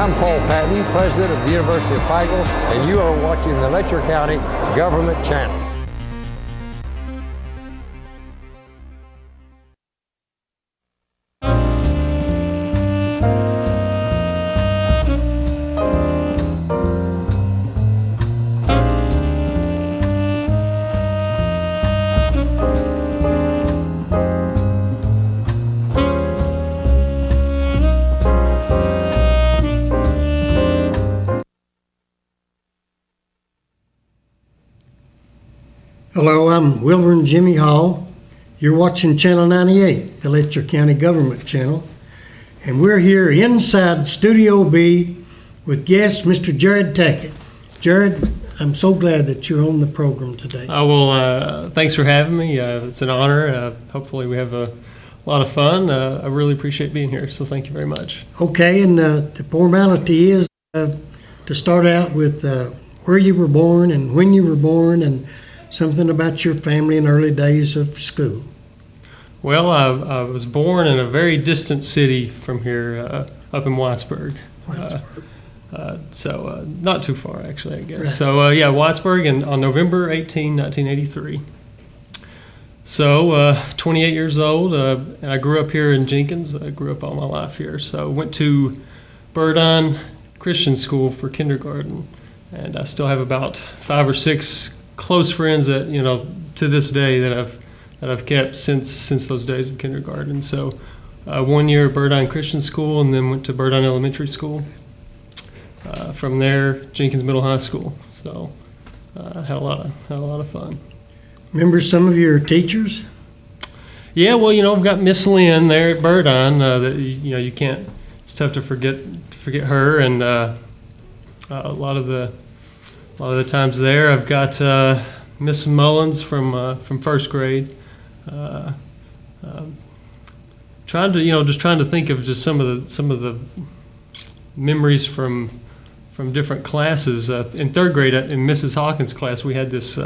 I'm Paul Patton, President of the University of Pikeville, and you are watching the Letcher County Government Channel. Hello, I'm Wilburn Jimmy Hall. You're watching Channel 98, the Letcher County Government Channel. And we're here inside Studio B with guest Mr. Jared Tackett. Jared, I'm so glad that you're on the program today. Well, thanks for having me. It's an honor. Hopefully we have a lot of fun. I really appreciate being here, so thank you very much. Okay, and the formality is to start out with where you were born and when you were born and something about your family and early days of school. Well, I was born in a very distant city from here, up in Whitesburg. So not too far, actually, I guess. Right. So, yeah, Whitesburg on November 18, 1983. So, 28 years old, and I grew up here in Jenkins. I grew up all my life here. So, went to Burdine Christian School for kindergarten, and I still have about 5 or 6 close friends that, you know, to this day that I've kept since those days of kindergarten. So 1 year at Burdine Christian School, and then went to Burdine Elementary School. From there, Jenkins Middle High School. So had a lot of fun. Remember some of your teachers? Yeah, well, you know, I've got Miss Lynn there at Burdine. That you know, you can't. It's tough to forget her, and a lot of the times there. I've got Miss Mullins from first grade. Trying to think of just some of the memories from different classes. In third grade, in Mrs. Hawkins' class, we had this.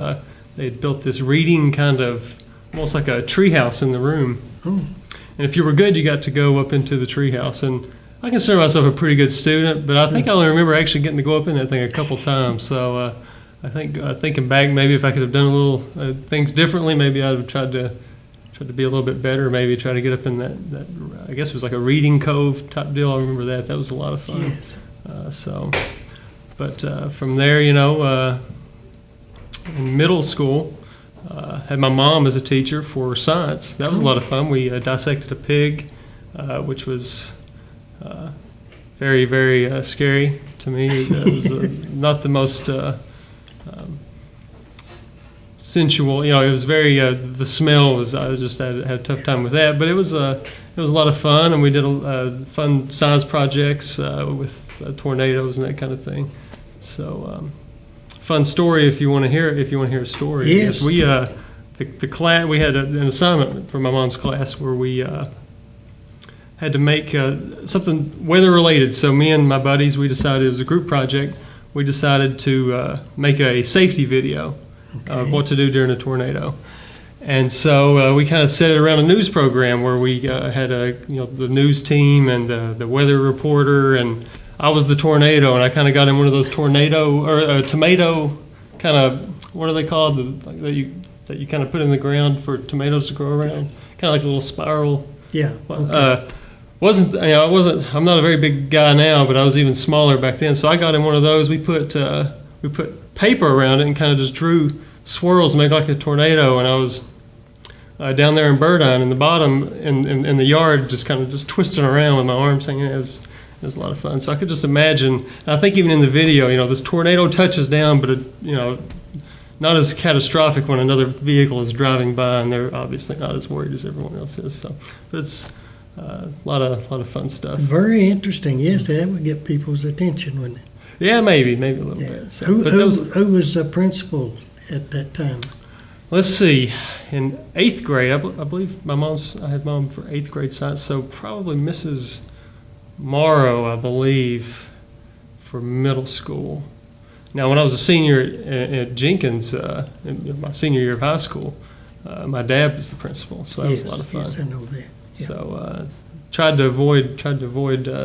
They had built this reading kind of almost like a treehouse in the room. Oh. And if you were good, you got to go up into the treehouse. And I consider myself a pretty good student, but I think I only remember actually getting to go up in that thing a couple times. So I think thinking back, maybe if I could have done a little things differently, maybe I'd have tried to be a little bit better. Maybe try to get up in that I guess it was like a reading cove type deal. I remember that. That was a lot of fun. Yes. But from there, you know, in middle school, had my mom as a teacher for science. That was a lot of fun. We dissected a pig, which was very, very scary to me. It was not the most sensual. You know, it was very. The smell was. I just had a tough time with that. But it was a lot of fun, and we did fun science projects with tornadoes and that kind of thing. So, fun story if you want to hear it. If you want to hear a story, yes. We the class, we had an assignment for my mom's class where we had to make something weather related. So me and my buddies, we decided, it was a group project, we decided to make a safety video of what to do during a tornado. And so we kind of set it around a news program where we had the news team and the weather reporter, and I was the tornado, and I kind of got in one of those tornado or tomato kind of, what are they called, that you kind of put in the ground for tomatoes to grow around, kind of like a little spiral. Yeah. Okay. I'm not a very big guy now, but I was even smaller back then. So I got in one of those. We put paper around it and kind of just drew swirls, made like a tornado. And I was down there in Burdine in the bottom in the yard, just kind of just twisting around with my arms hanging. It was a lot of fun. So I could just imagine. I think even in the video, you know, this tornado touches down, but not as catastrophic when another vehicle is driving by, and they're obviously not as worried as everyone else is. So, but it's a lot of fun stuff. Very interesting. Yes, that would get people's attention, wouldn't it? Yeah, maybe a little bit. So, who was the principal at that time? Let's see. In 8th grade, I believe I had mom for 8th grade science, so probably Mrs. Morrow, I believe, for middle school. Now, when I was a senior at Jenkins, in my senior year of high school, my dad was the principal, so that was a lot of fun. Yes, I know that. Yeah. So tried to avoid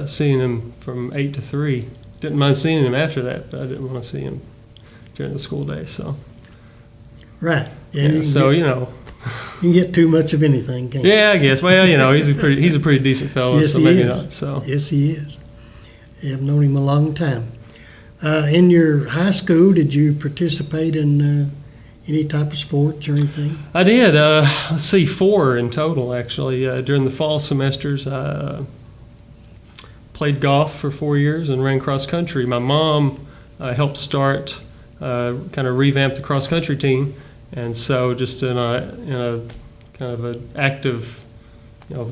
seeing him from 8 to 3. Didn't mind seeing him after that, but I didn't want to see him during the school day. So Right. yeah, so you know. You can get too much of anything, can't you? Yeah, I guess. Well, you know, he's a pretty decent fellow, Yes, so he maybe is. not. So Yes, he is. I've known him a long time. In your high school, did you participate in any type of sports or anything? I did. Let's see, 4 in total actually. During the fall semesters, I played golf for 4 years and ran cross country. My mom helped start, kind of revamp the cross country team, and so just in a kind of an active,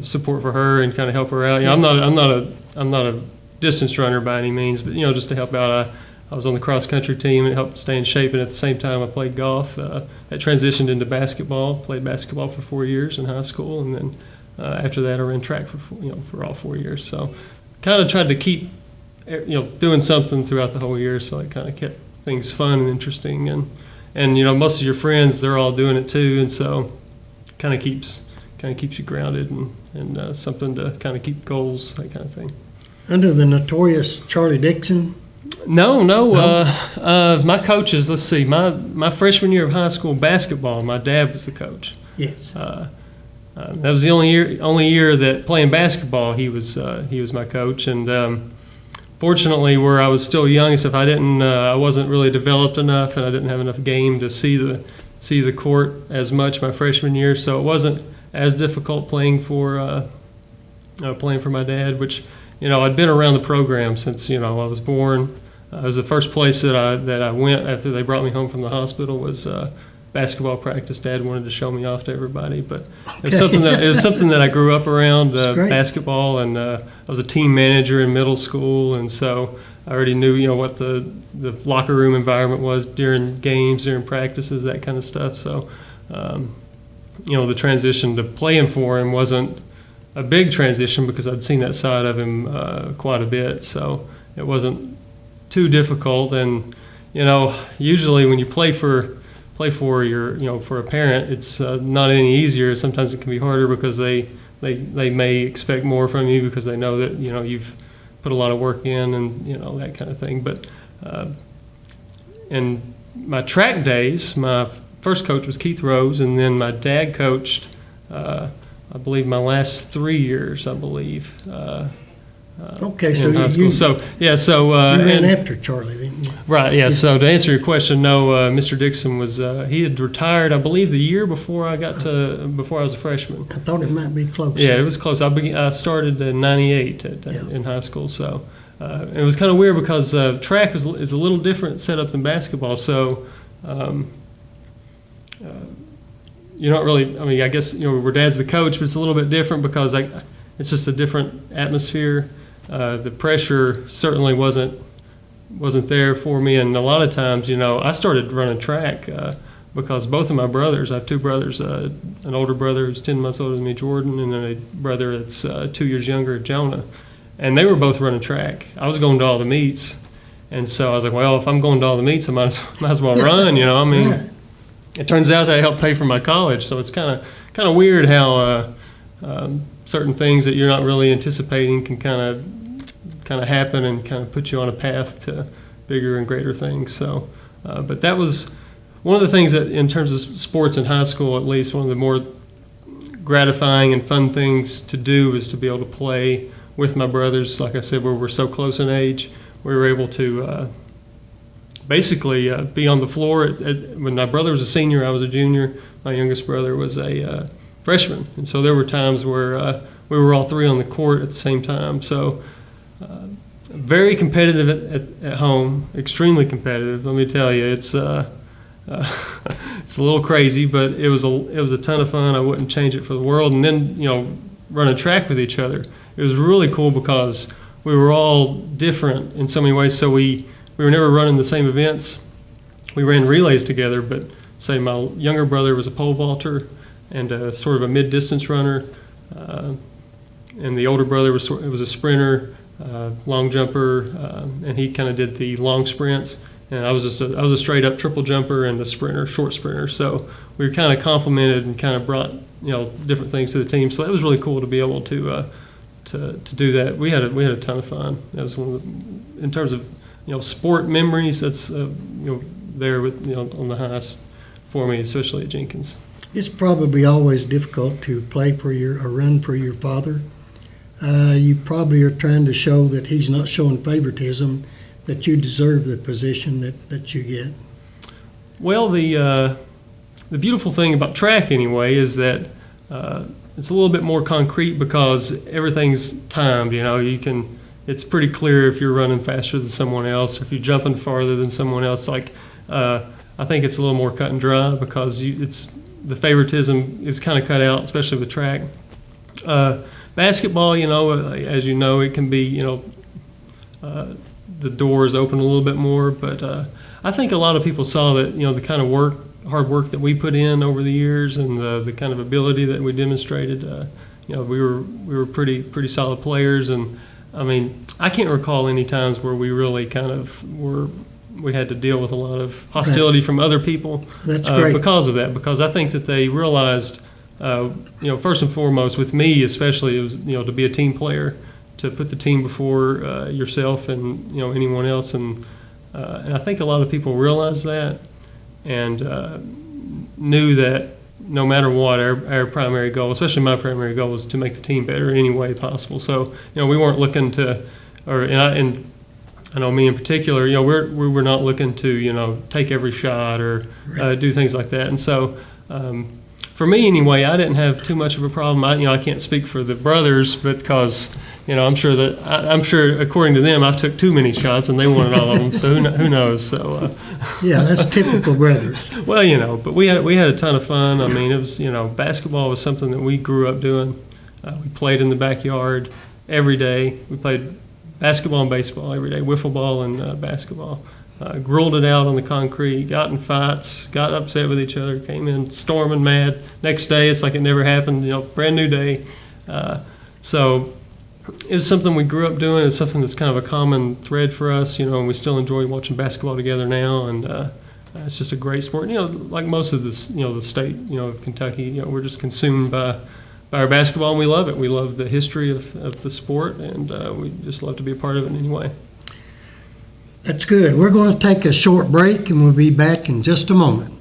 support for her and kind of help her out. You know, I'm not a distance runner by any means, but just to help out. I was on the cross country team and it helped stay in shape, and at the same time I played golf. That transitioned into basketball. Played basketball for 4 years in high school, and then after that I ran track for all 4 years. So kind of tried to keep doing something throughout the whole year, so it kind of kept things fun and interesting, and most of your friends, they're all doing it too, and so kind of keeps you grounded and something to kind of keep goals, that kind of thing. Under the notorious Charlie Dixon? No. My coaches, let's see, my freshman year of high school basketball, my dad was the coach. Yes. That was the only year that playing basketball he was my coach, and fortunately, where I was still young, so if I wasn't really developed enough, and I didn't have enough game to see the court as much my freshman year, so it wasn't as difficult playing for my dad, which I'd been around the program since I was born. It was the first place that I went after they brought me home from the hospital was basketball practice. Dad wanted to show me off to everybody, but it was something that I grew up around, basketball, and I was a team manager in middle school, and so I already knew what the locker room environment was during games, during practices, that kind of stuff. So the transition to playing for him wasn't a big transition because I'd seen that side of him quite a bit, so it wasn't too difficult. And usually when you play for your for a parent, it's not any easier. Sometimes it can be harder because they may expect more from you because they know that you've put a lot of work in and that kind of thing. But in my track days, my first coach was Keith Rose, and then my dad coached I believe my last 3 years, I believe. Okay, so in high school. you ran after Charlie, didn't you? Right, yeah. So to answer your question, no, Mr. Dixon was he had retired, I believe, the year before I was a freshman. I thought it might be close. Yeah, it was close. I started in '98 in high school, so it was kind of weird because track is a little different setup than basketball. So you don't really. I mean, I guess where Dad's the coach, but it's a little bit different because it's just a different atmosphere. The pressure certainly wasn't there for me, and a lot of times, I started running track because both of my brothers, I have two brothers, an older brother who's 10 months older than me, Jordan, and then a brother that's 2 years younger, Jonah, and they were both running track. I was going to all the meets, and so I was like, well, if I'm going to all the meets, I might as well run, I mean, Yeah. It turns out that I helped pay for my college, so it's kind of weird how certain things that you're not really anticipating can kind of happen and kind of put you on a path to bigger and greater things. So, but that was one of the things that, in terms of sports in high school, at least, one of the more gratifying and fun things to do is to be able to play with my brothers. Like I said, where we're so close in age, we were able to basically be on the floor. When my brother was a senior, I was a junior. My youngest brother was a freshman, and so there were times where we were all three on the court at the same time. So very competitive at home, extremely competitive. Let me tell you, it's a little crazy, but it was a ton of fun. I wouldn't change it for the world. And then running track with each other, it was really cool because we were all different in so many ways. So we were never running the same events. We ran relays together, but say my younger brother was a pole vaulter and sort of a mid-distance runner, and the older brother was a sprinter, long jumper, and he kind of did the long sprints. And I was a straight up triple jumper and a sprinter, short sprinter. So we were kind of complemented and kind of brought different things to the team. So that was really cool to be able to to do that. We had a ton of fun. That was one of the, in terms of sport memories. That's there with on the highest for me, especially at Jenkins. It's probably always difficult to play for or run for your father. You probably are trying to show that he's not showing favoritism, that you deserve the position that you get. Well, the beautiful thing about track anyway is that it's a little bit more concrete because everything's timed. It's pretty clear if you're running faster than someone else, or if you're jumping farther than someone else. I think it's a little more cut and dry because the favoritism is kind of cut out, especially with track. Basketball, as you know, it can be, the doors open a little bit more. But I think a lot of people saw that, the kind of hard work that we put in over the years, and the kind of ability that we demonstrated. We were pretty solid players, and I mean, I can't recall any times where we really kind of we had to deal with a lot of hostility from other people. That's great. Because of that. Because I think that they realized, first and foremost, with me especially, it was to be a team player, to put the team before yourself and anyone else, and I think a lot of people realized that, and knew that no matter what, our primary goal, especially my primary goal, was to make the team better any way possible. So we weren't looking to, and I know me in particular, we were not looking to take every shot or do things like that. And so for me anyway, I didn't have too much of a problem. I can't speak for the brothers, but because I'm sure according to them, I took too many shots and they wanted all of them. So who knows? So yeah, that's typical brothers. Well, but we had a ton of fun. I mean, it was basketball was something that we grew up doing. We played in the backyard every day. We played basketball and baseball every day, wiffle ball and basketball. Grilled it out on the concrete, got in fights, got upset with each other, came in storming mad. Next day, it's like it never happened, brand new day. So it was something we grew up doing. It's something that's kind of a common thread for us, and we still enjoy watching basketball together now. And it's just a great sport. Like most of this, the state, of Kentucky, we're just consumed by our basketball, and we love it. We love the history of the sport, and we just love to be a part of it in any way. That's good. We're going to take a short break, and we'll be back in just a moment.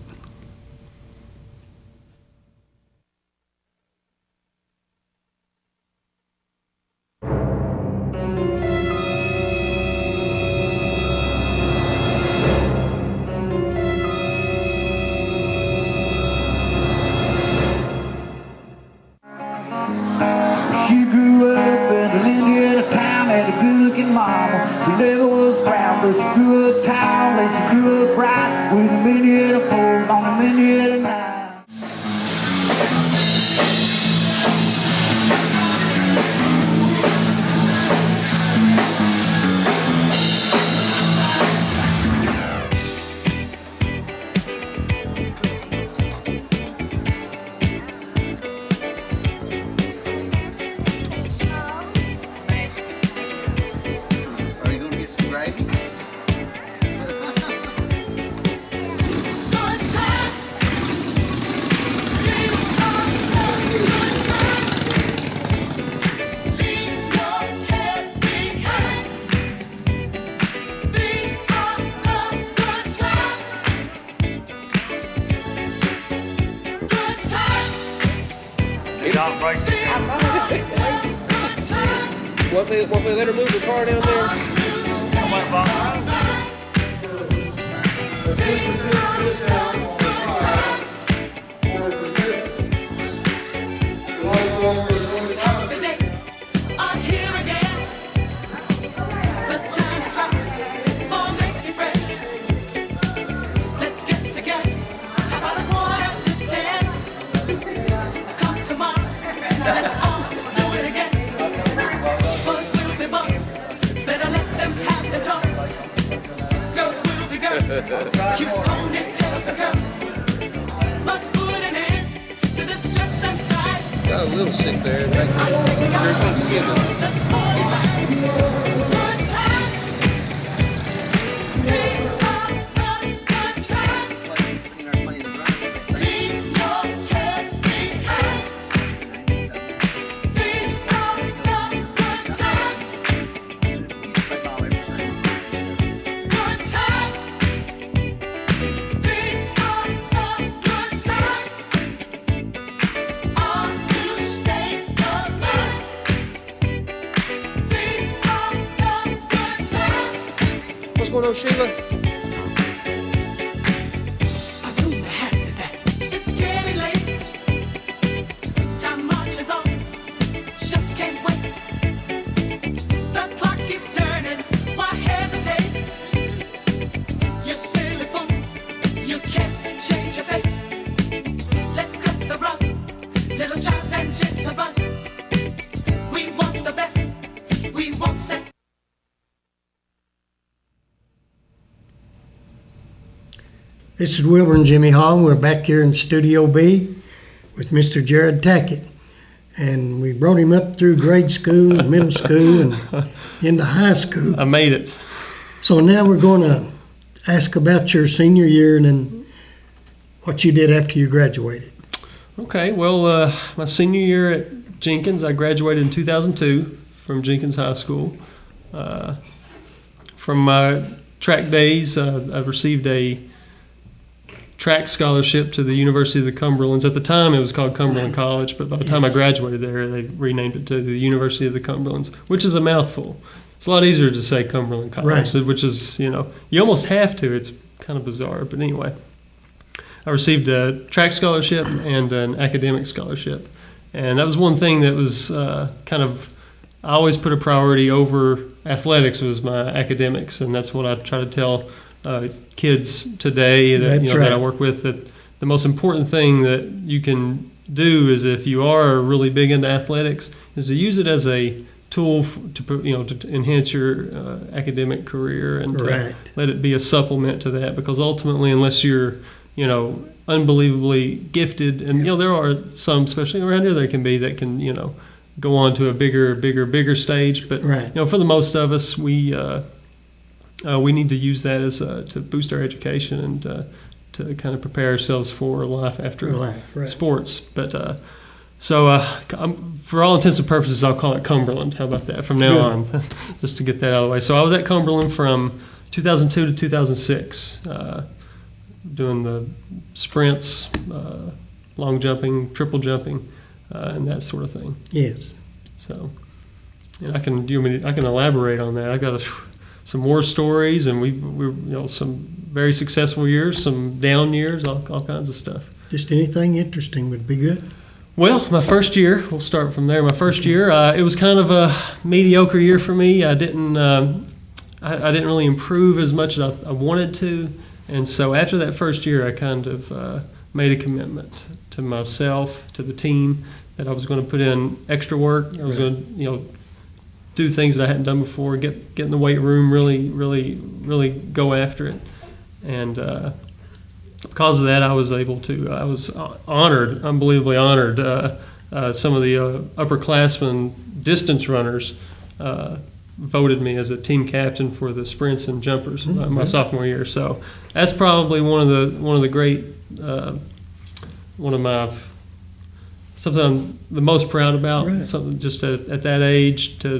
She grew up in an Indiana town, had a good-looking mama who never was proud, but she grew up tall and she grew up bright with a Indiana pole on a Indiana night. What if they let her move the car down there? Got a little sick there. Here comes going on, Sheila? It's getting late. Time marches on. Just can't wait. The clock keeps turning. Why hesitate? You silly fool. You can't change your fate. Let's cut the rug. Little child and jitterbug. We want the best. We want sex. This is Wilburn Jimmy Hall. We're back here in Studio B with Mr. Jared Tackett. And we brought him up through grade school, middle school, and into high school. I made it. So now we're going to ask about your senior year and then what you did after you graduated. Okay, well, my senior year at Jenkins, I graduated in 2002 from Jenkins High School. From my track days, I received a track scholarship to the University of the Cumberlands. At the time, it was called Cumberland College, but by the time I graduated there, they renamed it to the University of the Cumberlands, which is a mouthful. It's a lot easier to say Cumberland College, Right. which is, you almost have to. It's kind of bizarre, but anyway. I received a track scholarship and an academic scholarship. And that was one thing that was I always put a priority over athletics was my academics, and that's what I try to tell kids today that That's that I right. work with, that the most important thing that you can do is, if you are really big into athletics, is to use it as a tool to enhance your academic career, and to Right. let it be a supplement to that, because ultimately, unless you're unbelievably gifted, and there are some, especially around here, that can go on to a bigger stage, but Right. for the most of us, we need to use that as to boost our education and to kind of prepare ourselves for life after Life, right. sports. But for all intents and purposes, I'll call it Cumberland. How about that from now Good. on, just to get that out of the way. So I was at Cumberland from 2002 to 2006, doing the sprints, long jumping, triple jumping, and that sort of thing. Yes. So, I can elaborate on that. I got some more stories, and we some very successful years, some down years, all kinds of stuff. Just anything interesting would be good. Well, my first year, we'll start from there. My first year, it was kind of a mediocre year for me. I didn't really improve as much as I wanted to, and so after that first year, I kind of made a commitment to myself, to the team, that I was going to put in extra work. I was going to, do things that I hadn't done before, get in the weight room, really go after it. And because of that, I was honored, unbelievably honored. Some of the upperclassmen distance runners voted me as a team captain for the sprints and jumpers my sophomore year. So that's probably one of the great, one of my, something I'm the most proud about. Right. Something just at that age to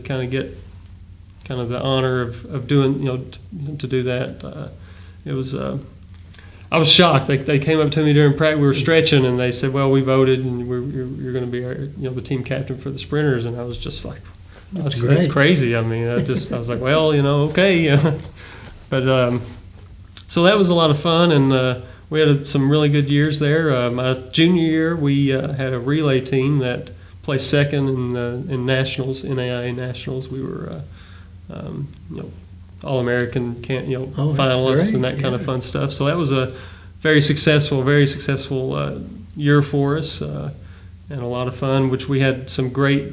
kind of get kind of the honor of doing to do that. It was I was shocked. They came up to me during practice. We were stretching, and they said, "Well, we voted, and you're going to be the team captain for the sprinters." And I was just like, "That's crazy." I mean, I was like, "Well, okay." But so that was a lot of fun, and we had some really good years there. My junior year, we had a relay team that placed second in nationals, NAIA nationals. We were All-American finalists great. and that kind of fun stuff. So that was a very successful year for us, and a lot of fun. Which we had some great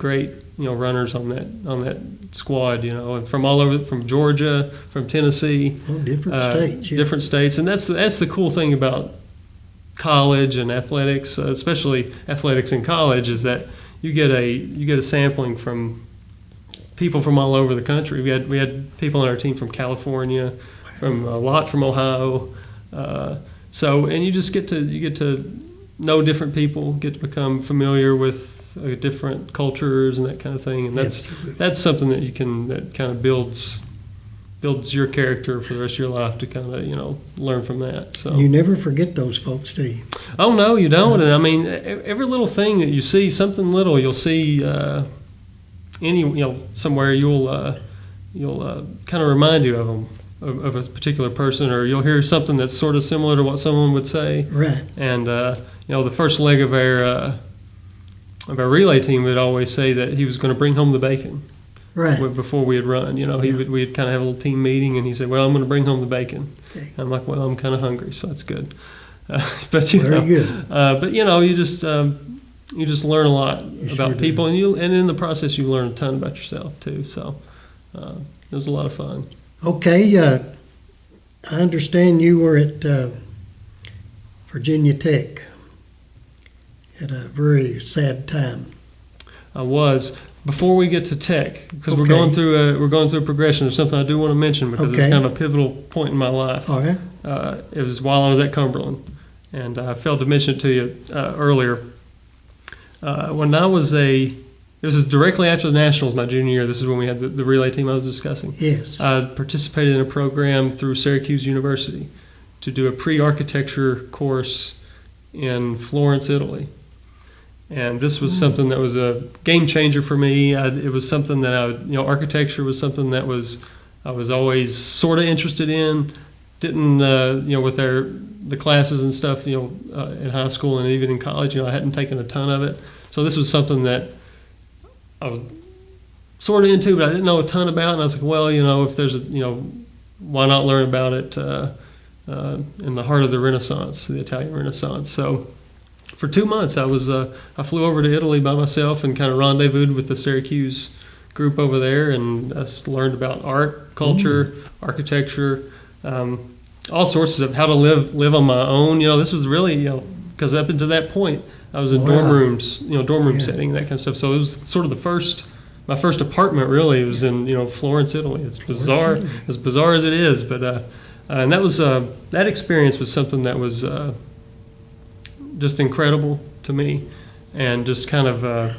runners on that squad. And from all over, from Georgia, from Tennessee, Different states. Yeah. different states. And that's the cool thing about college and athletics, especially athletics in college, is that you get a sampling from people from all over the country. We had people on our team from California, from a lot from Ohio. And you get to know different people, get to become familiar with different cultures and that kind of thing. And that's something that kind of builds your character for the rest of your life, to kind of learn from that. So You never forget those folks, do you? Oh no, you don't. And I mean, every little thing that you see, something little, you'll see somewhere, you'll kind of remind you of them of a particular person, or you'll hear something that's sort of similar to what someone would say. Right. And the first leg of our relay team would always say that he was going to bring home the bacon. Right. Before we had run, we'd kind of have a little team meeting, and he said, "Well, I'm going to bring home the bacon." Okay. I'm like, "Well, I'm kind of hungry, so that's good." But Very good. you just learn a lot about sure people, and in the process, you learn a ton about yourself too. So it was a lot of fun. Okay, I understand you were at Virginia Tech at a very sad time. I was. Before we get to Tech, because we're Okay. going through a progression. There's something I do want to mention because Okay. it's kind of a pivotal point in my life. All right. It was while I was at Cumberland, and I failed to mention it to you earlier. When I was this was directly after the Nationals, my junior year. This is when we had the relay team I was discussing. Yes. I participated in a program through Syracuse University to do a pre-architecture course in Florence, Italy. And this was something that was a game changer for me. It was something that architecture was something that I was always sort of interested in. Didn't, with the classes and stuff, in high school and even in college, I hadn't taken a ton of it. So this was something that I was sort of into, but I didn't know a ton about. And I was like, well, if there's why not learn about it in the heart of the Renaissance, the Italian Renaissance. So for 2 months, I flew over to Italy by myself and kind of rendezvoused with the Syracuse group over there, and I just learned about art, culture, architecture, all sorts of how to live on my own. This was really, because up until that point, I was in dorm rooms, dorm room setting, that kind of stuff. So it was sort of my first apartment really was in, Florence, Italy. It's bizarre, as bizarre as it is, but and that was that experience was something that was just incredible to me, and just kind of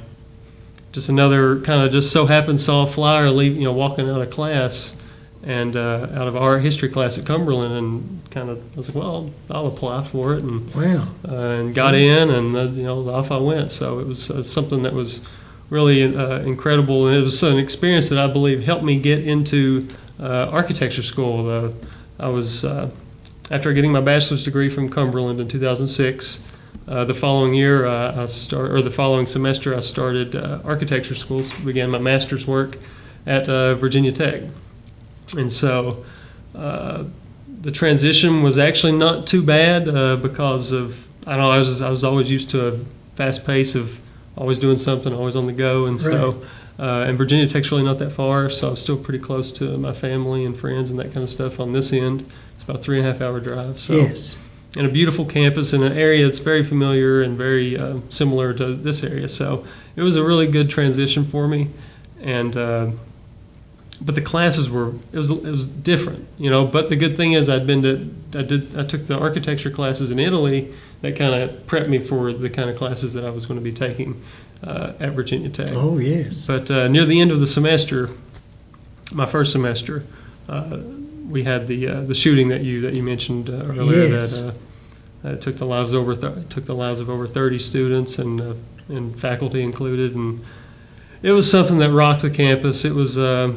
just another kind of just so happened saw a flyer walking out of class, and out of our history class at Cumberland, and kind of I was like, well, I'll apply for it, and and got in, and off I went. So it was something that was really incredible, and it was an experience that I believe helped me get into architecture school. I was after getting my bachelor's degree from Cumberland in 2006. The following year, the following semester, I started architecture school. Began my master's work at Virginia Tech, and so the transition was actually not too bad because of I was always used to a fast pace of always doing something, always on the go, and so and Virginia Tech's really not that far, so I was still pretty close to my family and friends and that kind of stuff on this end. It's about a 3.5 hour drive. So. Yes. And a beautiful campus in an area that's very familiar and very similar to this area. So it was a really good transition for me. And but the classes it was different, But the good thing is I took the architecture classes in Italy that kind of prepped me for the kind of classes that I was going to be taking at Virginia Tech. Oh yes. But near the end of the semester, my first semester, we had the shooting that you mentioned earlier. Yes. That took the lives of over 30 students and faculty included, and it was something that rocked the campus. It was it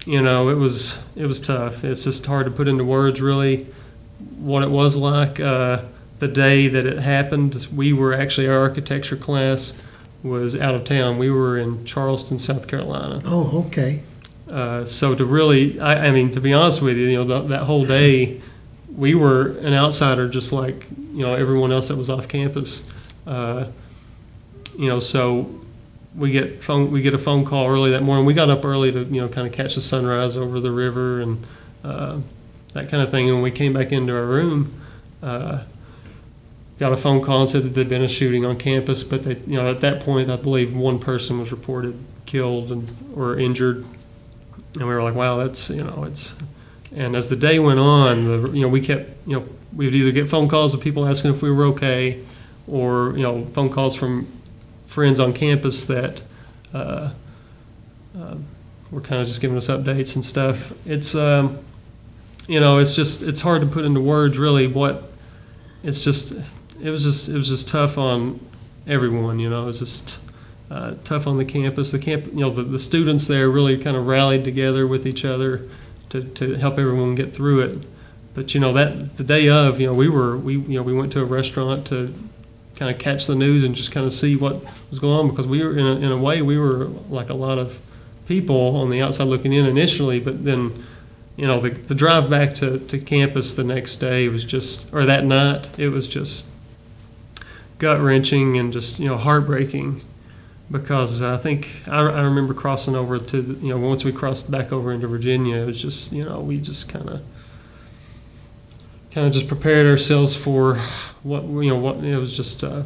was tough. It's just hard to put into words really what it was like. The day that it happened, our architecture class was out of town. We were in Charleston, South Carolina. Oh, okay. So to really, I mean, to be honest with you, that whole day, we were an outsider, just like everyone else that was off campus. So we get a phone call early that morning. We got up early to kind of catch the sunrise over the river and that kind of thing. And when we came back into our room, got a phone call and said that there'd been a shooting on campus. But they, at that point, I believe one person was reported killed or injured. And we were like, wow, that's, it's, and as the day went on, we kept, we would either get phone calls of people asking if we were okay, or, phone calls from friends on campus that were kind of just giving us updates and stuff. It's, it's hard to put into words really it was just tough on everyone, it was just, tough on the campus. The students there really kind of rallied together with each other. to help everyone get through it. But that the day of, we went to a restaurant to kind of catch the news and just kind of see what was going on, because we were in a way we were like a lot of people on the outside looking in initially, but then the drive back to campus the next day was that night, it was just gut-wrenching and just heartbreaking, because I think I remember crossing over to once we crossed back over into Virginia, it was just we just kind of just prepared ourselves for what it was just it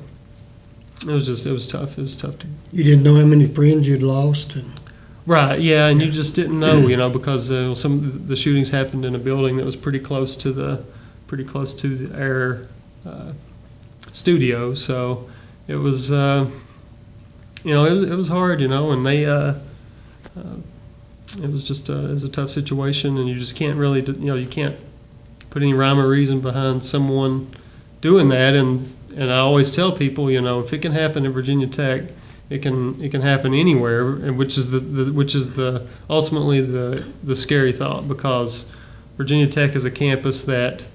was tough. It was tough to. You didn't know how many friends you'd lost, and right, yeah, and you just didn't know, because some of the shootings happened in a building that was pretty close to our studio, so it was it was hard, and they it was just it was a tough situation, and you just can't really you can't put any rhyme or reason behind someone doing that, and I always tell people, if it can happen at Virginia Tech, it can happen anywhere, and which is the ultimately the scary thought, because Virginia Tech is a campus that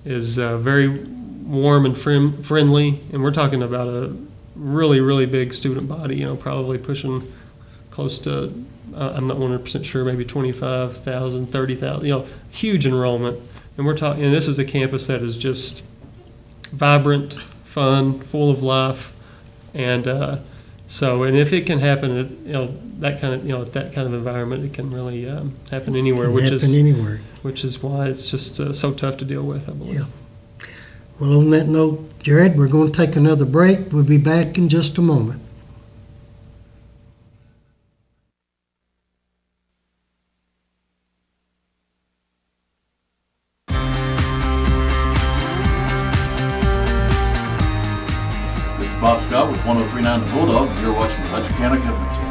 is very warm and friendly, and we're talking about a really, really big student body, probably pushing close to I'm not 100% sure, maybe 25,000, 30,000, huge enrollment. And and this is a campus that is just vibrant, fun, full of life, and and if it can happen at that kind of environment, it can really happen anywhere, which is why it's just so tough to deal with, I believe. Yeah. Well, on that note, Jared, we're going to take another break. We'll be back in just a moment. Bob Scott with 1039 The Bulldog. You're watching the Letcher County Government Channel.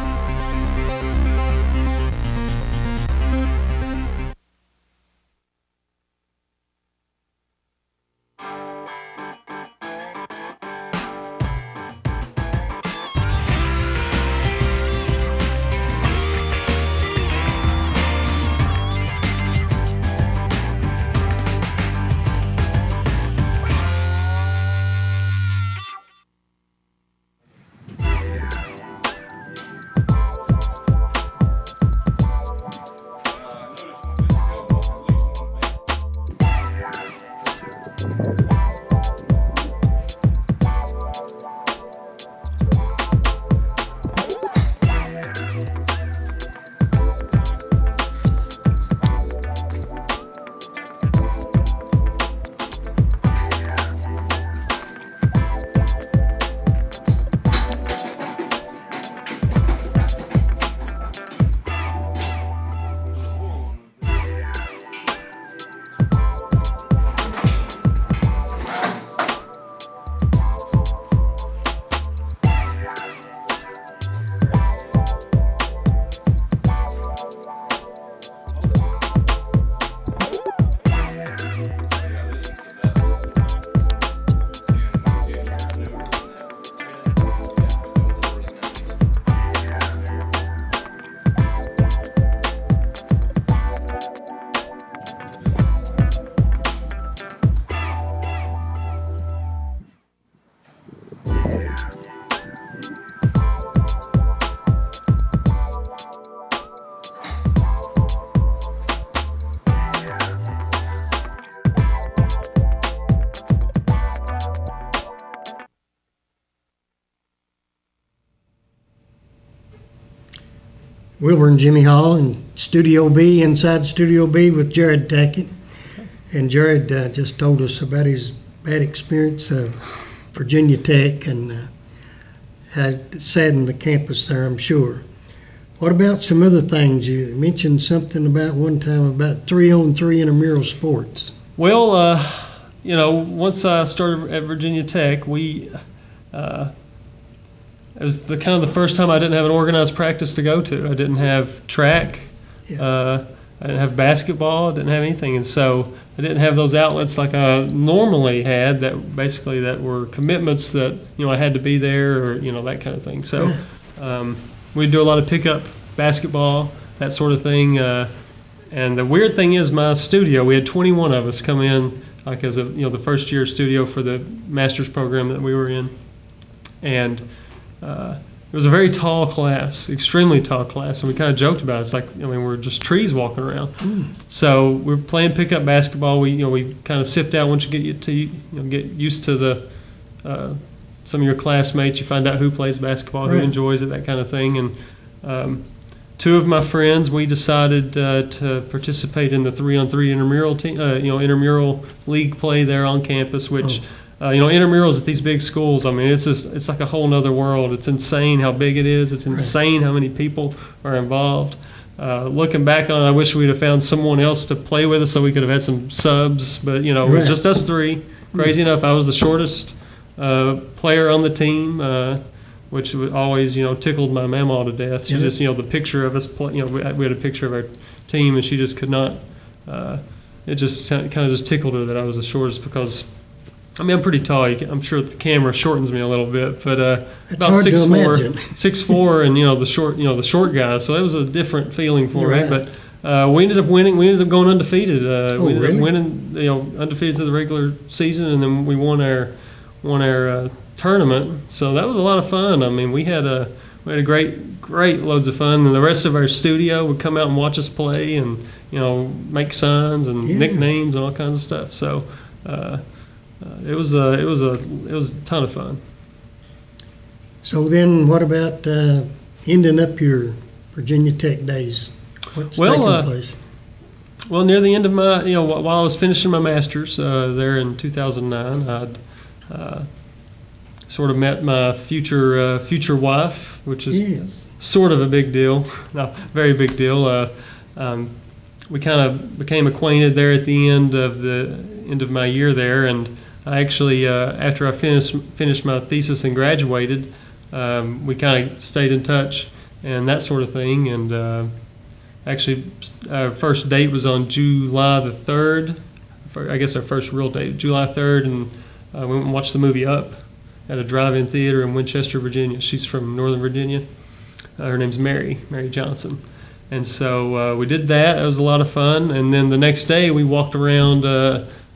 Wilburn Jimmy Hall in Studio B, inside Studio B with Jared Tackett. And Jared just told us about his bad experience of Virginia Tech and had saddened the campus there, I'm sure. What about some other things? You mentioned something about one time about 3-on-3 intramural sports. Well, once I started at Virginia Tech, it was the first time I didn't have an organized practice to go to. I didn't have track, I didn't have basketball, I didn't have anything, and so I didn't have those outlets like I normally had that were commitments that I had to be there, or that kind of thing. So we'd do a lot of pickup basketball, that sort of thing, And the weird thing is, my studio, we had 21 of us come in, like as the first year studio for the master's program that we were in. And it was a very tall class, extremely tall class, and we kind of joked about it. It's like, we're just trees walking around. So we're playing pickup basketball. We kind of sift out once you get used to the some of your classmates. You find out who plays basketball, who enjoys it, that kind of thing. And two of my friends, we decided to participate in the 3-on-3 intramural team, intramural league play there on campus, which. Intramurals at these big schools, it's like a whole nother world. It's insane how big it is. It's insane how many people are involved. Looking back on it, I wish we'd have found someone else to play with us so we could have had some subs. But, it was just us three. Crazy enough, I was the shortest player on the team, which always, tickled my mamaw to death. She just, the picture of us, we had a picture of our team, and she just could not, it just kind of just tickled her that I was the shortest because, I'm pretty tall. I'm sure the camera shortens me a little bit, but about 6'4", and the short guy. So it was a different feeling for me. But we ended up winning. We ended up going undefeated. We ended up winning, undefeated to the regular season, and then we won our tournament. So that was a lot of fun. We had a great loads of fun, and the rest of our studio would come out and watch us play, and make signs and nicknames and all kinds of stuff. So. It was a ton of fun. So then, what about ending up your Virginia Tech days? What's taking place? Well, near the end of my, while I was finishing my master's there in 2009, I'd sort of met my future wife, which is sort of a big deal, no, very big deal. We kind of became acquainted there at the end of my year there, and I actually, after I finished my thesis and graduated, we kind of stayed in touch and that sort of thing. And actually, our first date was on July the 3rd. I guess our first real date, July 3rd, and we went and watched the movie Up at a drive-in theater in Winchester, Virginia. She's from Northern Virginia. Her name's Mary Johnson. And so we did that. It was a lot of fun. And then the next day, we walked around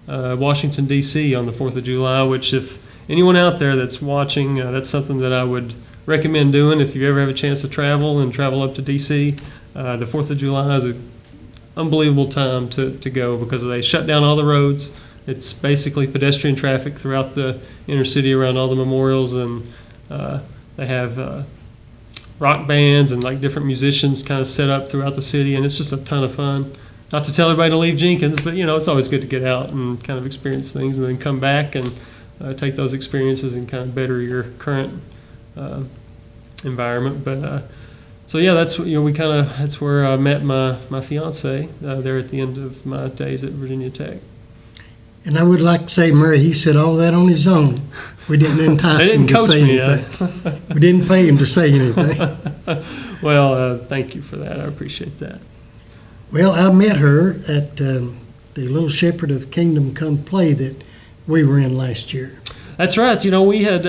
Washington, D.C. on the 4th of July, which if anyone out there that's watching, that's something that I would recommend doing if you ever have a chance to travel up to D.C. The 4th of July is an unbelievable time to go because they shut down all the roads. It's basically pedestrian traffic throughout the inner city around all the memorials, and they have rock bands and like different musicians kind of set up throughout the city, and it's just a ton of fun. Not to tell everybody to leave Jenkins, but it's always good to get out and kind of experience things and then come back and take those experiences and kind of better your current environment. But so yeah, that's that's where I met my fiance there at the end of my days at Virginia Tech. And I would like to say, Murray, he said all that on his own. We didn't entice him to say anything. We didn't pay him to say anything. Well, thank you for that. I appreciate that. Well, I met her at the Little Shepherd of Kingdom Come play that we were in last year. That's right. We had,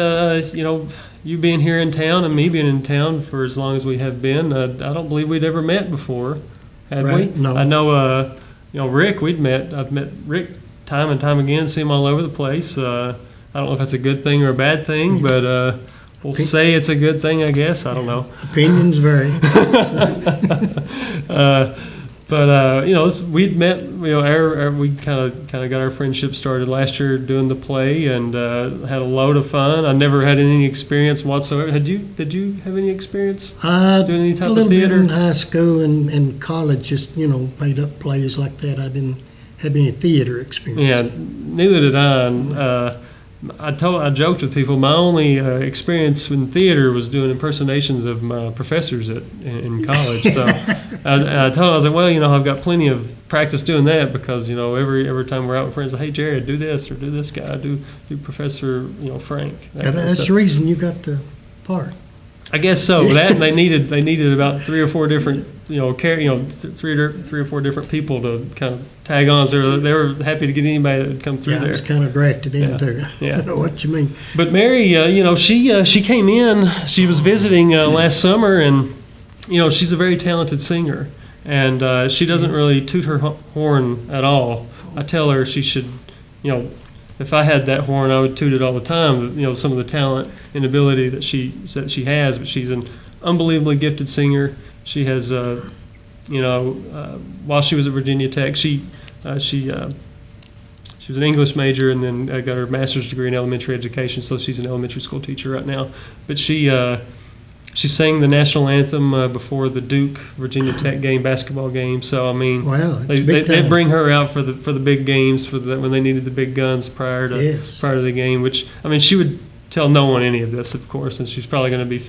you being here in town and me being in town for as long as we have been. I don't believe we'd ever met before, had we? No. I know, Rick, I've met Rick time and time again, see him all over the place. I don't know if that's a good thing or a bad thing, but we'll say it's a good thing, I guess. I don't know. Opinions vary. But we'd met. We kind of got our friendship started last year doing the play, and had a load of fun. I never had any experience whatsoever. Did you have any experience doing any type of theater? A little bit in high school and college, just made up plays like that. I didn't have any theater experience. Yeah, neither did I. I joked with people. My only experience in theater was doing impersonations of my professors in college. So I was like, well, I've got plenty of practice doing that because every time we're out with friends, hey Jared, do this or do this guy, do Professor Frank. That's the reason you got the part. I guess so. That and they needed about 3 or 4 different three or four different people to kind of tag on. So they were happy to get anybody that would come through there. Yeah, it's kind of drafted into. Yeah. I know what you mean. But Mary, she came in. She was visiting last summer, and she's a very talented singer. and she doesn't really toot her horn at all. I tell her she should, if I had that horn, I would toot it all the time. Some of the talent and ability that she has, but she's an unbelievably gifted singer. She has, while she was at Virginia Tech, she was an English major and then got her master's degree in elementary education. So she's an elementary school teacher right now. But she sang the national anthem before the Duke Virginia Tech basketball game. So I mean, Wow, they bring her out for the big games when they needed the big guns prior to the game. Which I mean, she would tell no one any of this, of course, and she's probably going to be,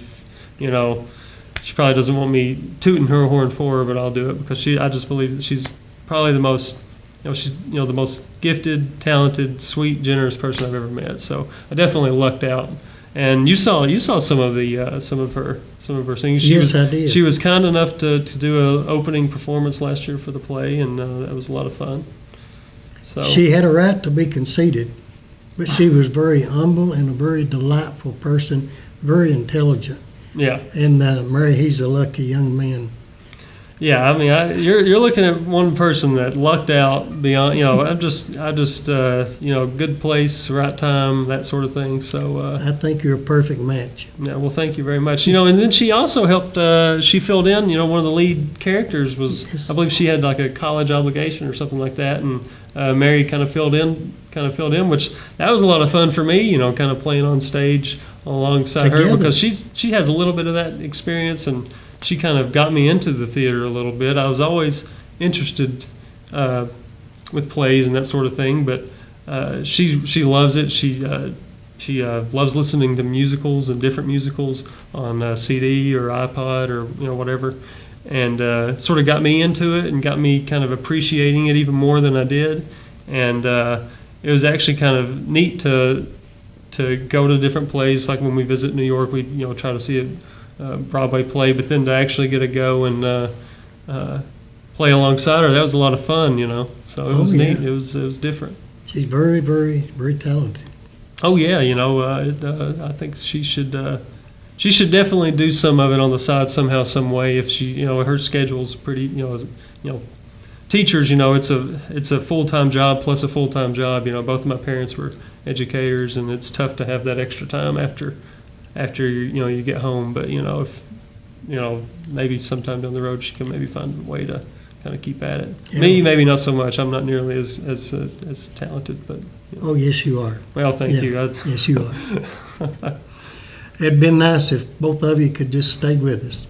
she probably doesn't want me tooting her horn for her, but I'll do it because I just believe that she's probably the most. She's the most gifted, talented, sweet, generous person I've ever met. So I definitely lucked out. And you saw some of her singing. Yes, I did. She was kind enough to do an opening performance last year for the play, and that was a lot of fun. So she had a right to be conceited, but she was very humble and a very delightful person, very intelligent. Yeah. And Mary, he's a lucky young man. Yeah, I mean, you're looking at one person that lucked out beyond. I just good place, right time, that sort of thing. So I think you're a perfect match. Yeah, well, thank you very much. And then she also helped. She filled in. One of the lead characters was, I believe, she had like a college obligation or something like that, and Mary kind of filled in, which that was a lot of fun for me. Kind of playing on stage alongside her because she has a little bit of that experience and. She kind of got me into the theater a little bit. I was always interested with plays and that sort of thing, but she loves it. She loves listening to musicals and different musicals on CD or iPod or whatever, and sort of got me into it and got me kind of appreciating it even more than I did. And it was actually kind of neat to go to different plays. Like when we visit New York, we try to see it. Broadway play, but then to actually get to go and play alongside her, that was a lot of fun, So it was neat. It was different. She's very, very, very talented. Oh yeah, I think she should definitely do some of it on the side somehow, some way. If she, her schedule's pretty, teachers, it's a full-time job plus a full-time job. Both of my parents were educators, and it's tough to have that extra time after you get home. But if maybe sometime down the road she can maybe find a way to kind of keep at it. Yeah. Me, maybe not so much. I'm not nearly as talented, but Oh, yes, you are. Well, thank you. Yes, you are. It'd been nice if both of you could just stay with us.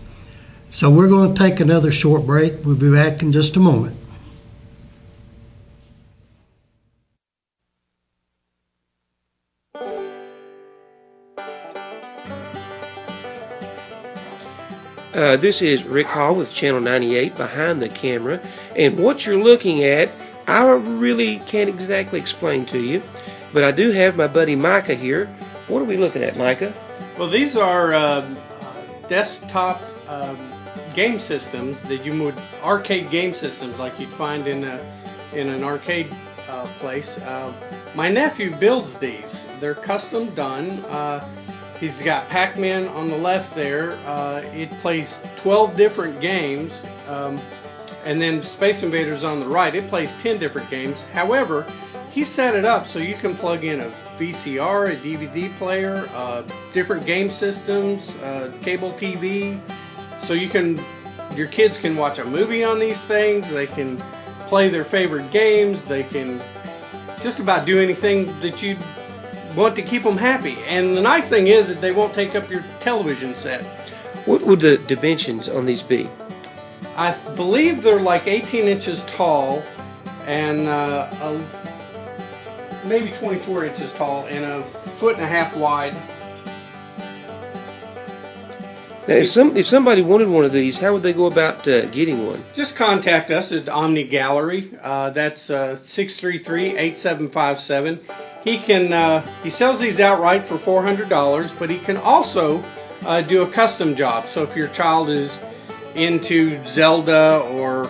So we're going to take another short break. We'll be back in just a moment. This is Rick Hall with Channel 98 behind the camera, and what you're looking at I really can't exactly explain to you, but I do have my buddy Micah here. What are we looking at, Micah? Well, these are desktop game systems that you would, arcade game systems like you'd find in an arcade place. My nephew builds these. They're custom done. He's got Pac-Man on the left there. It plays 12 different games. And then Space Invaders on the right. It plays 10 different games. However, he set it up so you can plug in a VCR, a DVD player, different game systems, cable TV. So your kids can watch a movie on these things. They can play their favorite games. They can just about do anything that you'd want to keep them happy. And the nice thing is that they won't take up your television set. What would the dimensions on these be? I believe they're like 18 inches tall and maybe 24 inches tall and a foot and a half wide. Now, if somebody wanted one of these, how would they go about getting one? Just contact us at Omni Gallery. That's 633-8757. He sells these outright for $400, but he can also do a custom job. So if your child is into Zelda or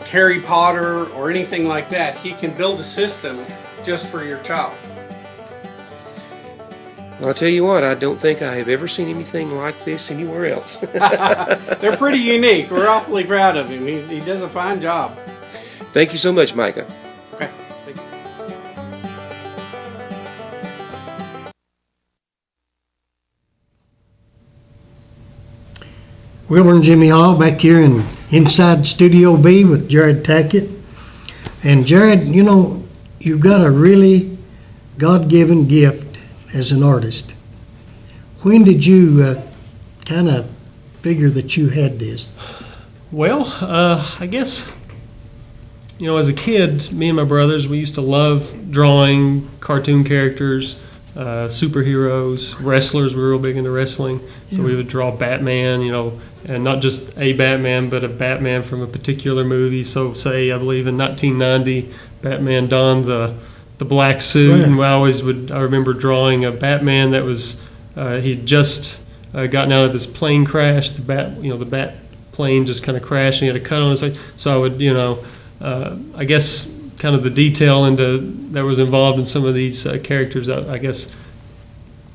Harry Potter or anything like that, he can build a system just for your child. I'll tell you what, I don't think I have ever seen anything like this anywhere else. They're pretty unique. We're awfully proud of him. He does a fine job. Thank you so much, Micah. Okay. Thank you. Wilburn Jimmy Hall back here inside Studio B with Jared Tackett. And Jared, you know, you've got a really God-given gift as an artist. When did you kind of figure that you had this? Well, I guess, you know, as a kid, me and my brothers, we used to love drawing cartoon characters, superheroes, wrestlers. We were real big into wrestling. So we would draw Batman, you know, and not just a Batman, but a Batman from a particular movie. So say, I believe in 1990, Batman donned the black suit, Right. and I remember drawing a Batman that was, he'd just gotten out of this plane crash, the bat plane just kind of crashed, and he had a cut on his face. So I would, you know, I guess kind of the detail that was involved in some of these characters, I guess,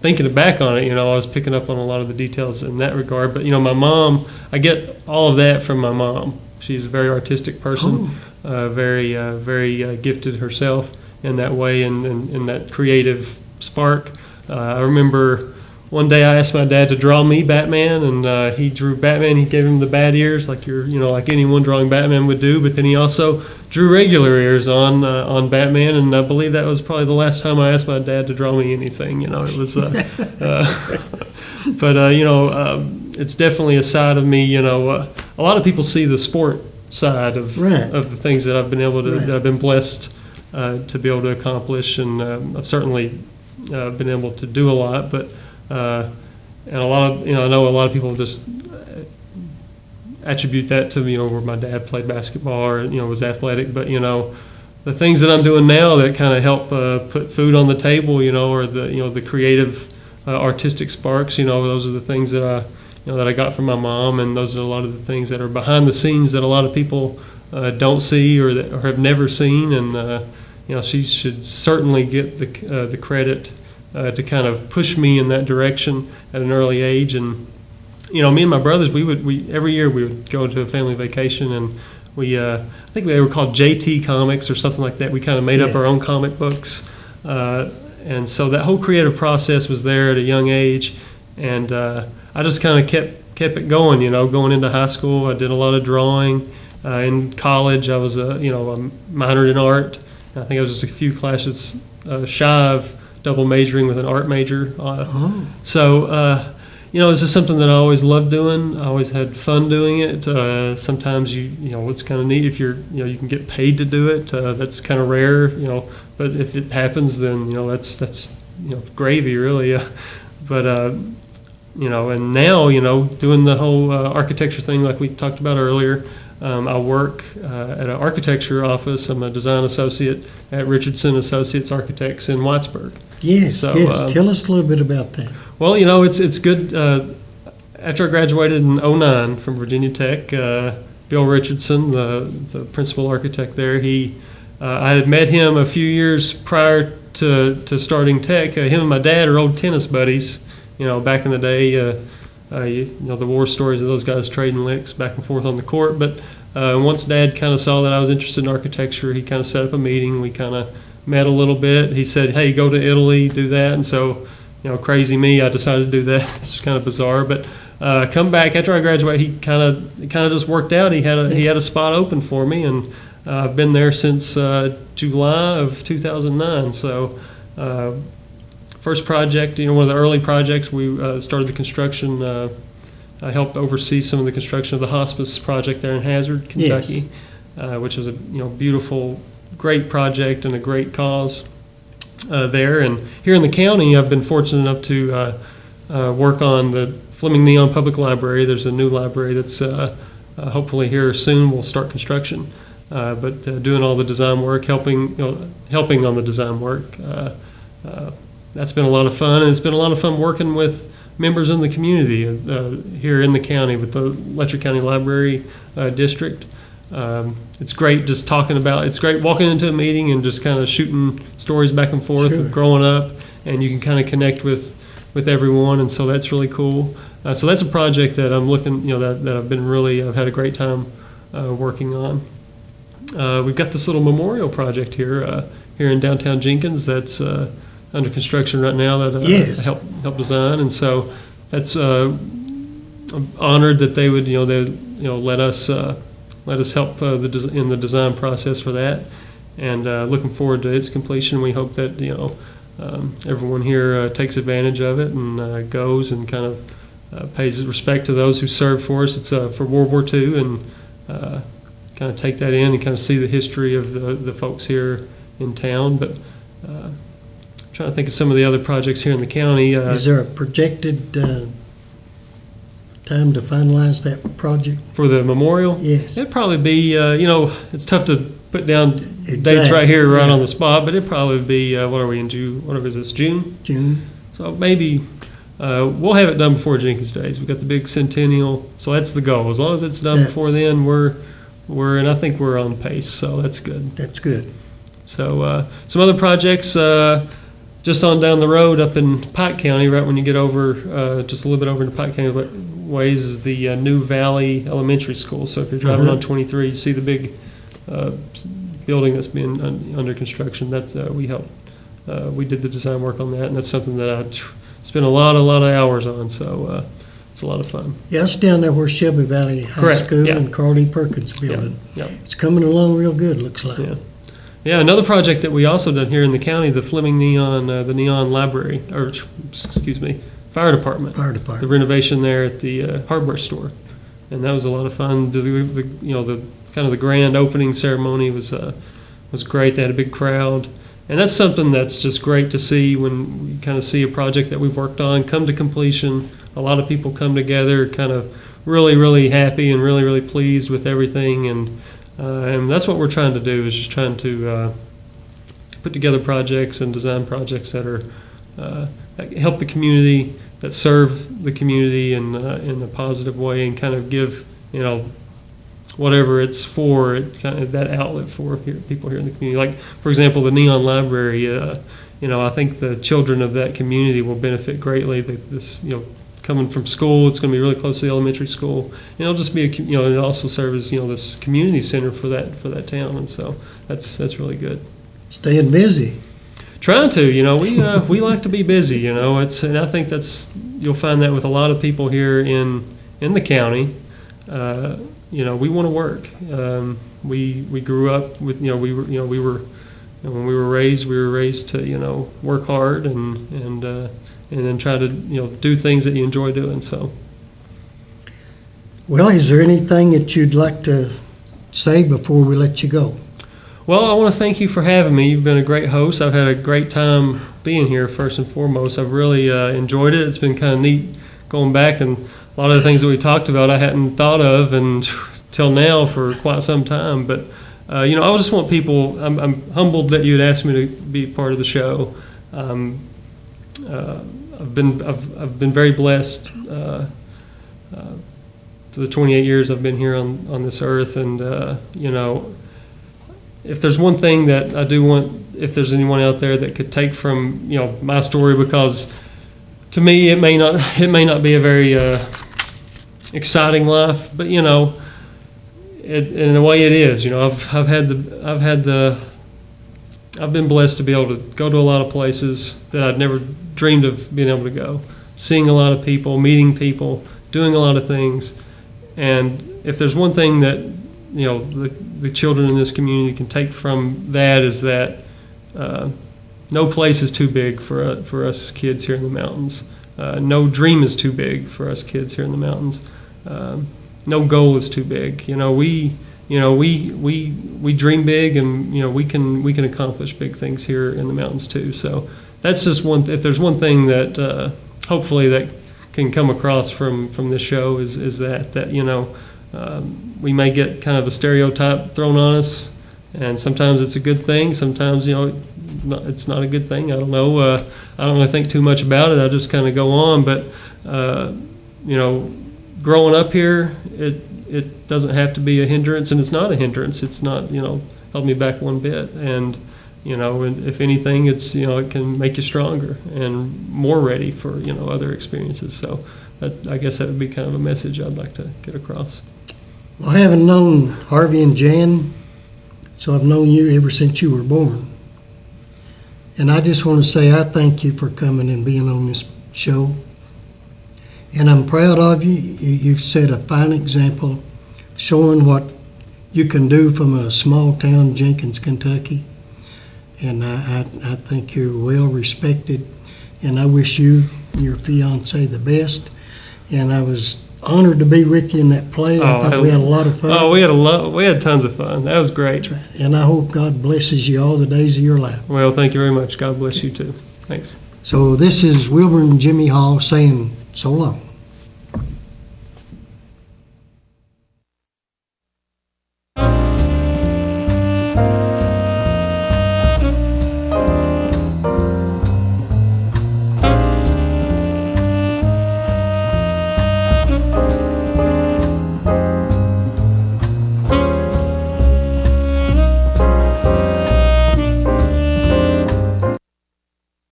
thinking back on it, you know, I was picking up on a lot of the details in that regard. But, you know, my mom, I get all of that from my mom. She's a very artistic person, very gifted herself in that way, and in that creative spark. I remember one day I asked my dad to draw me Batman, and he drew Batman. He gave him the bat ears, like like anyone drawing Batman would do. But then he also drew regular ears on Batman, and I believe that was probably the last time I asked my dad to draw me anything. You know, it was. But you know, it's definitely a side of me. You know, a lot of people see the sport side of the things that I've been able to, that I've been blessed to be able to accomplish, and I've certainly been able to do a lot. But and a lot of, I know a lot of people just attribute that to, where my dad played basketball or, was athletic. But, the things that I'm doing now that kind of help put food on the table, or the creative, artistic sparks, those are the things that I got from my mom, and those are a lot of the things that are behind the scenes that a lot of people don't see or have never seen. And she should certainly get the credit to kind of push me in that direction at an early age. And me and my brothers, we every year we would go to a family vacation, and we I think they were called JT Comics or something like that. We kind of made up our own comic books, and so that whole creative process was there at a young age, and I just kind of kept it going. Going into high school, I did a lot of drawing. In college, I was a minored in art. I think I was just a few classes shy of double majoring with an art major. So, it's just something that I always loved doing. I always had fun doing it. Sometimes it's kind of neat if you can get paid to do it. That's kind of rare, but if it happens, then, that's gravy really. But, and now, doing the whole architecture thing like we talked about earlier. I work at an architecture office. I'm a design associate at Richardson Associates Architects in Whitesburg. Yes, so, yes. Tell us a little bit about that. Well, it's good. After I graduated in 2009 from Virginia Tech, Bill Richardson, the principal architect there, I had met him a few years prior to starting Tech. Him and my dad are old tennis buddies. Back in the day, the war stories of those guys trading licks back and forth on the court. But once Dad kind of saw that I was interested in architecture, he kind of set up a meeting. We kind of met a little bit. He said, "Hey, go to Italy, do that." And so, crazy me, I decided to do that. It's kind of bizarre, but come back after I graduated. He kind of just worked out. He had a spot open for me, and I've been there since July of 2009. So. First project, one of the early projects, we started the construction. I helped oversee some of the construction of the hospice project there in Hazard, Kentucky, which was a beautiful, great project and a great cause there. And here in the county, I've been fortunate enough to work on the Fleming Neon Public Library. There's a new library that's hopefully here soon. We'll start construction, but doing all the design work, helping on the design work. That's been a lot of fun, and it's been a lot of fun working with members in the community here in the county with the Letcher County Library District. It's great just talking about, it's great walking into a meeting and just kind of shooting stories back and forth of growing up, and you can kind of connect with with everyone, and so that's really cool. So that's a project that I'm looking, that I've had a great time working on. We've got this little memorial project here in downtown Jenkins that's under construction right now that Yes. I helped design, and so that's I'm honored that they would let us help in the design process for that, and looking forward to its completion. We hope that everyone here takes advantage of it and goes and kind of pays respect to those who served for us. It's for World War II, and kind of take that in and kind of see the history of the folks here in town. But trying to think of some of the other projects here in the county. Is there a projected time to finalize that project? For the memorial? Yes. It'd probably be, it's tough to put down dates Exactly, right here, right yeah. on the spot, but it'd probably be, what are we in June? What is this, June? June? So maybe we'll have it done before Jenkins Days. We've got the big centennial, so that's the goal. As long as it's done before then, and I think we're on pace, so that's good. That's good. So some other projects just on down the road up in Pike County, right when you get over, just a little bit over into Pike County ways, is the New Valley Elementary School. So if you're driving on 23, you see the big building that's been under construction. That we helped. We did the design work on that, and that's something that I spent a lot of hours on. So it's a lot of fun. Yeah, it's down there where Shelby Valley High Correct, School yeah. and Carl E. Perkins building. Yeah. It's coming along real good, looks like. Yeah. Yeah, another project that we also done here in the county, the Fleming Neon, the Neon Library, Fire Department. Fire department. The renovation there at the hardware store, and that was a lot of fun. The kind of the grand opening ceremony was great. They had a big crowd, and that's something that's just great to see when we kind of see a project that we've worked on come to completion. A lot of people come together, kind of really happy and really pleased with everything, and that's what we're trying to do, is just trying to put together projects and design projects that are that help the community, that serve the community in a positive way, and kind of give whatever it's for, kind of that outlet for people here in the community. Like, for example, the Neon Library. I think the children of that community will benefit greatly. Coming from school, it's going to be really close to the elementary school, and it'll just be it also serves this community center for that town, and so that's really good. Staying busy. Trying to, we like to be busy, and I think you'll find that with a lot of people here in the county. We want to work. We grew up with when we were raised to work hard and then try to do things that you enjoy doing. So, Well, is there anything that you'd like to say before we let you go? well, I want to thank you for having me. You've been a great host. I've had a great time being here. First and foremost, I've really enjoyed it. It's been kind of neat going back, and a lot of the things that we talked about I hadn't thought of until now for quite some time. But I just want people. I'm humbled that you had asked me to be part of the show. I've been very blessed for the 28 years I've been here on this earth, and if there's one thing that I do want, if there's anyone out there that could take from my story, because to me it may not be a very exciting life, but in a way it is. I've been blessed to be able to go to a lot of places that I'd never dreamed of being able to go, seeing a lot of people, meeting people, doing a lot of things. And if there's one thing that the children in this community can take from that, is that no place is too big for us kids here in the mountains. No dream is too big for us kids here in the mountains. No goal is too big. We dream big, and we can accomplish big things here in the mountains too. So that's just one. If there's one thing that hopefully that can come across from this show, is that we may get kind of a stereotype thrown on us, and sometimes it's a good thing. Sometimes it's not a good thing. I don't know. I don't really think too much about it. I just kind of go on. But growing up here, it doesn't have to be a hindrance, and it's not a hindrance. It's not held me back one bit. And And if anything, it's, it can make you stronger and more ready for, other experiences. So I guess that would be kind of a message I'd like to get across. Well, I haven't known Harvey and Jan, so I've known you ever since you were born. And I just want to say I thank you for coming and being on this show. And I'm proud of you. You've set a fine example showing what you can do from a small town, Jenkins, Kentucky. And I think you're well respected. And I wish you and your fiance the best. And I was honored to be with you in that play. I thought we had a lot of fun. Oh, we had tons of fun. That was great. And I hope God blesses you all the days of your life. Well, thank you very much. God bless you too. Thanks. So this is Wilburn Jimmy Hall saying so long.